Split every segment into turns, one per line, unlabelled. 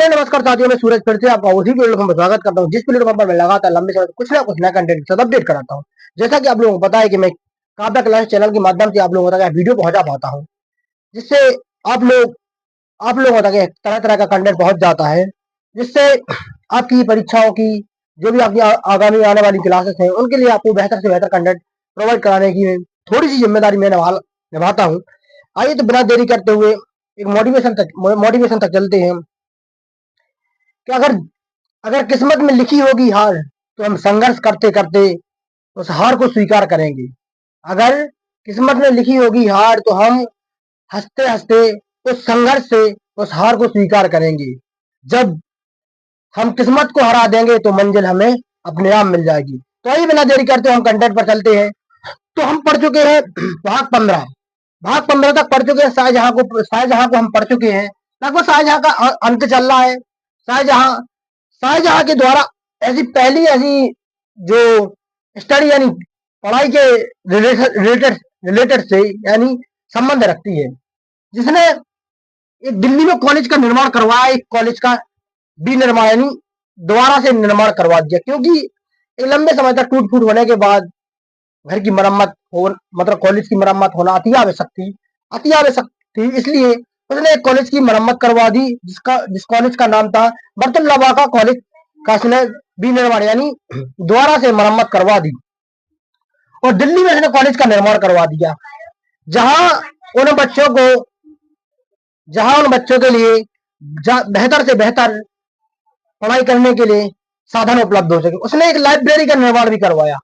नमस्कार साथियों, मैं सूरज फिर से आपका उसी वीडियो में स्वागत करता हूं जिस वीडियो पर मैं लगातार लंबे समय कुछ ना कुछ नया कंटेंट के साथ अपडेट कराता हूं। जैसा कि आप लोगों को पता है कि मैं काव्या क्लास चैनल के माध्यम से आप लोगों तक वीडियो पहुंचा पाता हूं, जिससे आप लोगों तक तरह तरह का कंटेंट पहुंच जाता है, जिससे आपकी परीक्षाओं की जो भी आपकी आगामी आने वाली क्लासेस हैं उनके लिए आपको बेहतर से बेहतर कंटेंट प्रोवाइड कराने की थोड़ी सी जिम्मेदारी मैं निभाता हूँ। आइए तो बिना देरी करते हुए एक मोटिवेशन तक चलते हैं कि अगर अगर किस्मत में लिखी होगी हार, तो हम संघर्ष करते करते उस हार को स्वीकार करेंगे। अगर किस्मत में लिखी होगी हार, तो हम हंसते हंसते उस संघर्ष से उस हार को स्वीकार करेंगे। जब हम किस्मत को हरा देंगे तो मंजिल हमें अपने आप मिल जाएगी। तो आइए बिना देरी करते हम कंटेंट पर चलते हैं। तो हम पढ़ चुके हैं भाग 15 तक पढ़ चुके हैं। शाहजहां को हम पढ़ चुके हैं। लगभग शाहजहां का अंत चल रहा है। शाहजहां शाहजहां के द्वारा पहली ऐसी जो स्टडी यानी पढ़ाई के रिलेटेड रिलेटेड से यानी संबंध रखती है, जिसने एक दिल्ली में कॉलेज का निर्माण करवाया। एक कॉलेज का विनिर्माण यानी दोबारा से निर्माण करवा दिया, क्योंकि एक लंबे समय तक टूट फूट होने के बाद घर की मरम्मत हो मतलब कॉलेज की मरम्मत होना अति आवश्यक थी। इसलिए उसने एक कॉलेज की मरम्मत करवा दी, जिस कॉलेज का नाम था बर्तुल्लाबा का कॉलेज का उसने विनिर्माण यानी दोबारा से मरम्मत करवा दी और दिल्ली में उसने कॉलेज का निर्माण करवा दिया, जहां उन बच्चों के लिए बेहतर से बेहतर पढ़ाई करने के लिए साधन उपलब्ध हो सके। उसने एक लाइब्रेरी का निर्माण भी करवाया।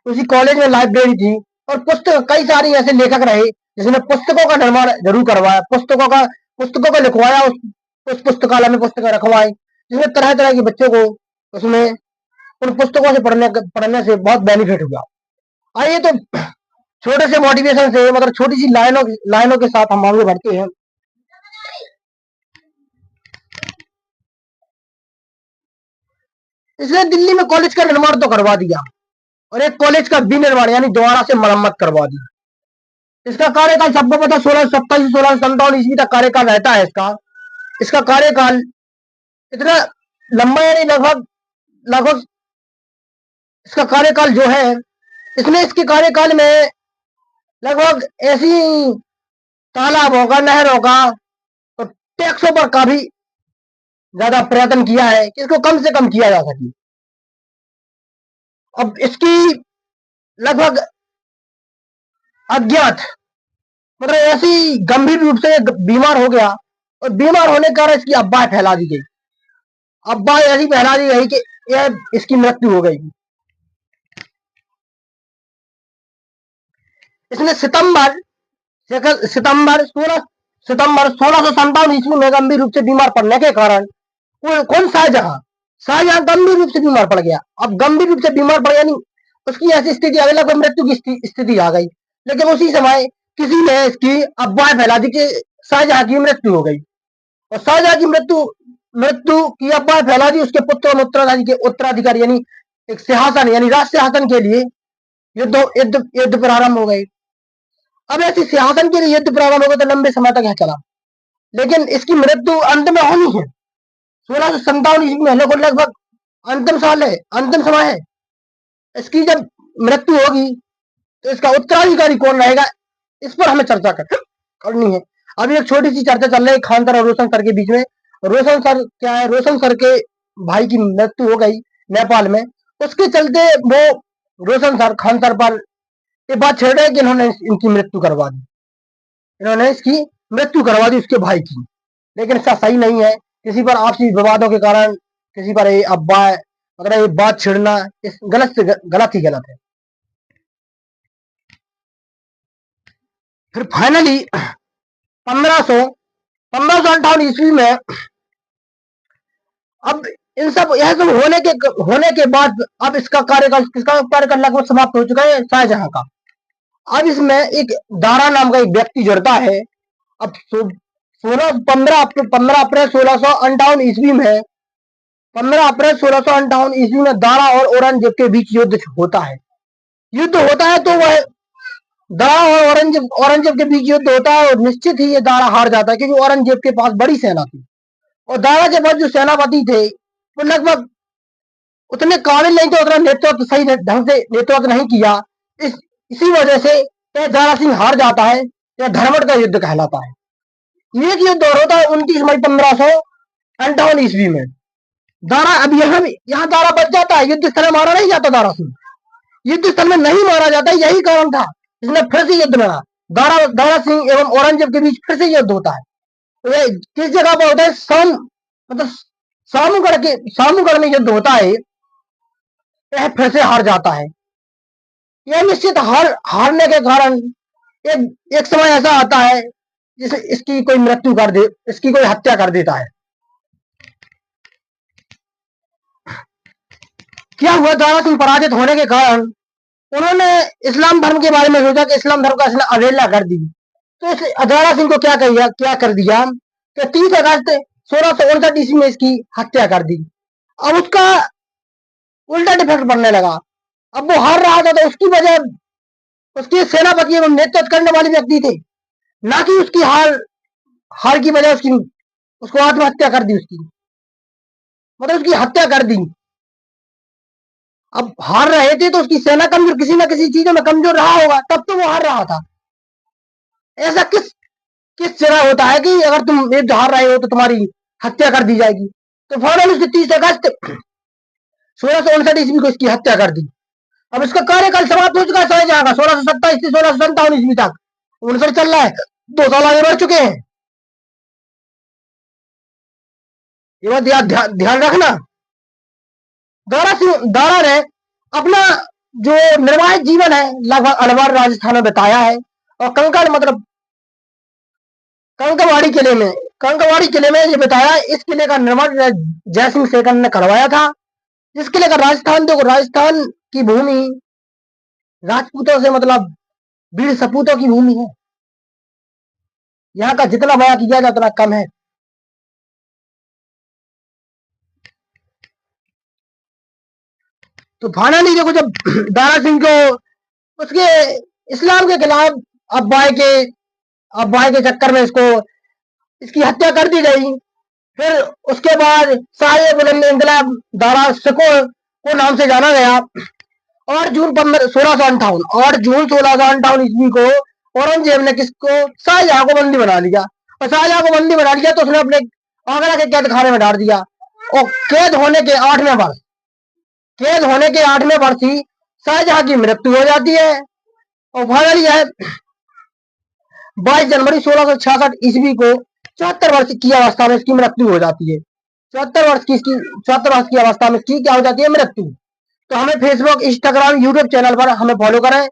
उसी कॉलेज में लाइब्रेरी थी और पुस्तक कई सारी ऐसे लेखक रहे जिसने पुस्तकों का निर्माण जरूर करवाया, पुस्तकों को लिखवाया, उस पुस्तकालय में पुस्तकें रखवाई, जिसमें तरह तरह के बच्चों को उसमें उन पुस्तकों से पढ़ने से बहुत बेनिफिट हुआ। आइए तो छोटे से मोटिवेशन से मतलब छोटी सी लाइनों के साथ हम आगे बढ़ते हैं। इसने दिल्ली में कॉलेज का निर्माण तो करवा दिया और एक कॉलेज का विनिर्माण यानी दोबारा से मरम्मत करवा दी। इसका कार्यकाल सबको पता 1627 से 1657 ईस्वी तक कार्यकाल रहता है। इसका कार्यकाल इतना लंबा यानी लगभग इसका कार्यकाल जो है, इसने इसके कार्यकाल में लगभग ऐसी तालाबों का, नहरों का और टैक्सों पर काफी ज्यादा प्रयत्न किया है कि इसको कम से कम किया जा सके। अब इसकी लगभग अज्ञात मतलब ऐसी गंभीर रूप से बीमार हो गया और बीमार होने के कारण इसकी अफवाह फैला दी गई। अफवाह ऐसी फैला दी गई कि यह इसकी मृत्यु हो गई। इसने सितंबर 1657 ईस्वी में गंभीर रूप से बीमार पड़ने के कारण कौन शाहजहां गंभीर रूप से बीमार पड़ गया। अब गंभीर रूप से बीमार पड़ यानी उसकी ऐसी स्थिति आ गई, लगभग मृत्यु की स्थिति आ गई। लेकिन उसी समय किसी ने इसकी अफवाह फैला दी कि शाहजहां की मृत्यु हो गई और शाहजहां की मृत्यु की अफवाह फैला दी। उसके पुत्र और उत्तराधिकारी यानी एक सिंहासन यानी राज सिंहासन के लिए युद्ध प्रारंभ हो गए। अब ऐसी सिंहासन के लिए युद्ध प्रारंभ हो गए तो लंबे समय तक यह चला, लेकिन इसकी मृत्यु अंत में होनी है 1657 ईस्वी में, लगभग अंतिम समय है। इसकी जब मृत्यु होगी तो इसका उत्तराधिकारी कौन रहेगा, इस पर हमें चर्चा करनी है। अभी एक छोटी सी चर्चा चल रही है खान सर और रोशन सर के बीच में। रोशन सर क्या है, रोशन सर के भाई की मृत्यु हो गई नेपाल में, उसके चलते वो रोशन सर खान सर पर ये बात छेड़ रहे हैं कि इन्होंने इनकी मृत्यु करवा दी, इन्होंने इसकी मृत्यु करवा दी उसके भाई की। लेकिन ऐसा सही नहीं है। किसी पर आपसी विवादों के कारण किसी पर ये अफवाह मतलब ये बात छिड़ना इस गलत ही गलत है। फिर फाइनली 1558 ईस्वी में अब यह सब होने के बाद अब किसका कार्यकाल लगभग समाप्त हो चुका है, शाहजहां का। अब इसमें एक दारा नाम का एक व्यक्ति जुड़ता है। अब 15 अप्रैल 1658 ईस्वी में 15 अप्रैल 1658 ईस्वी में दारा और औरंगजेब के बीच युद्ध होता है। तो वह दारा और औरंगजेब के बीच युद्ध होता है और निश्चित ही ये दारा हार जाता है, क्योंकि औरंगजेब के पास बड़ी सेना थी और दारा के बाद जो सेनापति थे वो लगभग उतने काबिल नहीं थे, उतना नेतृत्व सही ढंग से नेतृत्व नहीं किया। इसी वजह से यह दारा सिंह हार जाता है। यह धर्मट का युद्ध कहलाता है। ये युद्ध और होता है 29 मई 1558 ईस्वी में। दारा अब यहाँ दारा बच जाता है, युद्ध स्थल में मारा नहीं जाता दारा सिंह, युद्ध स्थल में नहीं मारा जाता, यही कारण था इसने फिर से युद्ध लड़ा। दारा सिंह एवं औरंगजेब के बीच फिर से युद्ध होता है। तो ये किस जगह पर होता है? मतलब सामूगढ़ में युद्ध होता है। यह फिर से हार जाता है। यह निश्चित हारने के कारण एक समय ऐसा आता है जिसे इसकी कोई मृत्यु कर दे, इसकी कोई हत्या कर देता है। क्या हुआ? दारा सिंह पराजित होने के कारण उन्होंने इस्लाम धर्म के बारे में सोचा कि इस्लाम धर्म का इसने अवहेलना कर दी। तो इस दारा सिंह को क्या कर दिया कि 30 अगस्त 1659 ईस्वी में इसकी हत्या कर दी। अब उसका उल्टा इफेक्ट पड़ने लगा। अब वो हार रहा था तो उसकी वजह उसके सेनापति एवं नेतृत्व करने वाले व्यक्ति थे, ना कि उसकी हार की वजह उसको आत्महत्या कर दी, मतलब उसकी हत्या कर दी। अब हार रहे थे तो उसकी सेना कमजोर, किसी ना किसी चीजों में कमजोर रहा होगा, तब तो वो हार रहा था। ऐसा किस जगह होता है कि अगर तुम युद्ध हार रहे हो तो तुम्हारी हत्या कर दी जाएगी? तो फौरन उसके 30 अगस्त 1659 ईस्वी को इसकी हत्या कर दी। अब इसका कार्यकाल समाप्त हो चुका है शाहजहां का 1627 से 1657 ईस्वी तक। 69 चल रहा है, 2 साल आगे बढ़ चुके हैं। ये बात ध्यान रखना। दारा ने अपना जो निर्वाहित जीवन है लगभग अलवर राजस्थान में बताया है, और कंकवाड़ी किले में ये बताया। इस किले का निर्माण जयसिंह शेखन ने करवाया था, जिस किले का राजस्थान की भूमि राजपूतों से मतलब वीर सपूतों की भूमि है। यहाँ का जितना बड़ा किया जाए उतना कम है। तो फाइनली देखो, जब दारा सिंह को उसके इस्लाम के खिलाफ अफवाह के चक्कर में इसकी हत्या कर दी गई। फिर उसके बाद शाही बुलंद इंकलाब दारा शिकोह को नाम से जाना गया। और जून 1658 ईस्वी को औरंगजेब ने शाहजहां को बंदी बना लिया। और शाहजहां को बंदी बना लिया तो उसने अपने आगरा के कैद खाने में डाल दिया। और कैद होने के 8वें वर्ष ही शाहजहां की मृत्यु हो जाती है। और फाइनली है 22 जनवरी 1666 ईस्वी को 74 वर्ष की अवस्था में इसकी मृत्यु हो जाती है। 74 वर्ष की अवस्था में इसकी क्या हो जाती है? मृत्यु। तो हमें फेसबुक, इंस्टाग्राम, यूट्यूब चैनल पर हमें फॉलो करें।